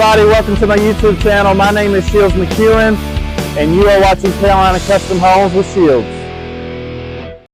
Everybody, welcome to my YouTube channel. My name is Shields McEwen, and you are watching Carolina Custom Homes with Shields.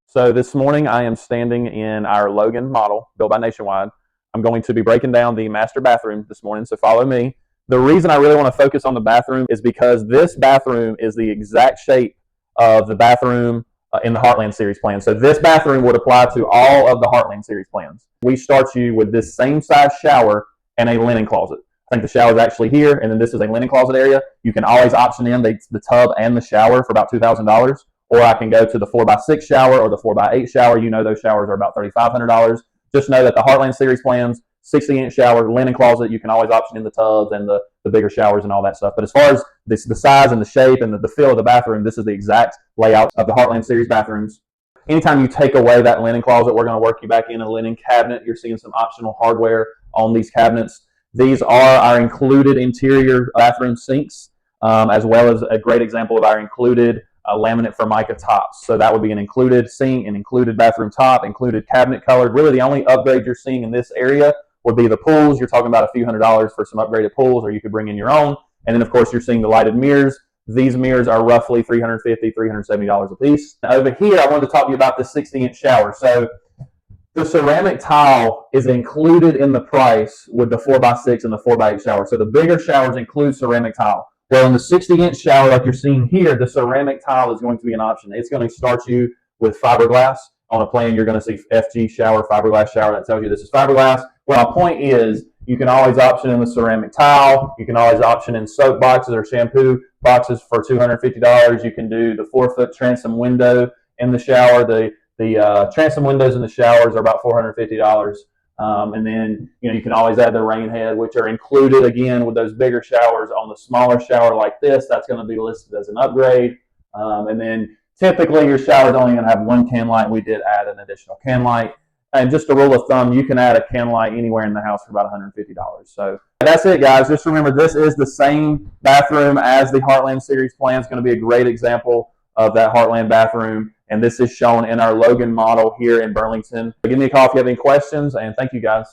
So this morning I am standing in our Logan model built by Nationwide. I'm going to be breaking down the master bathroom this morning, so follow me. The reason I really want to focus on the bathroom is because this bathroom is the exact shape of the bathroom in the Heartland Series plan. So this bathroom would apply to all of the Heartland Series plans. We start you with this same size shower and a linen closet. I think the shower is actually here, and then this is a linen closet area. You can always option in the tub and the shower for about $2,000, or I can go to the 4x6 shower or the 4x8 shower. You know those showers are about $3,500. Just know that the Heartland Series plans, 60-inch shower, linen closet, you can always option in the tubs and the bigger showers and all that stuff. But as far as the size and the shape and the feel of the bathroom, this is the exact layout of the Heartland Series bathrooms. Anytime you take away that linen closet, we're going to work you back in a linen cabinet. You're seeing some optional hardware on these cabinets. These are our included interior bathroom sinks, as well as a great example of our included laminate Formica tops. So that would be an included sink, an included bathroom top, included cabinet colored. Really the only upgrade you're seeing in this area would be the pools. You're talking about a few $100s for some upgraded pools, or you could bring in your own. And then of course you're seeing the lighted mirrors. These mirrors are roughly $350, $370 a piece. Now, over here, I wanted to talk to you about the 60-inch shower. So the ceramic tile is included in the price with the 4x6 and the 4x8 shower. So the bigger showers include ceramic tile. Well, in the 60-inch shower, like you're seeing here, the ceramic tile is going to be an option. It's going to start you with fiberglass. On a plan, you're going to see FG shower, fiberglass shower. That tells you this is fiberglass. Well, my point is, you can always option in the ceramic tile. You can always option in soap boxes or shampoo boxes for $250. You can do the 4-foot transom window in the shower. The transom windows in the showers are about $450. And then, you can always add the rain head, which are included again with those bigger showers. On the smaller shower like this, that's going to be listed as an upgrade. And then typically your shower is only going to have one can light. We did add an additional can light. And just a rule of thumb, you can add a can light anywhere in the house for about $150. So that's it, guys. Just remember, this is the same bathroom as the Heartland Series plan. It's going to be a great example of that Heartland bathroom. And this is shown in our Logan model here in Burlington. Give me a call if you have any questions, and thank you, guys.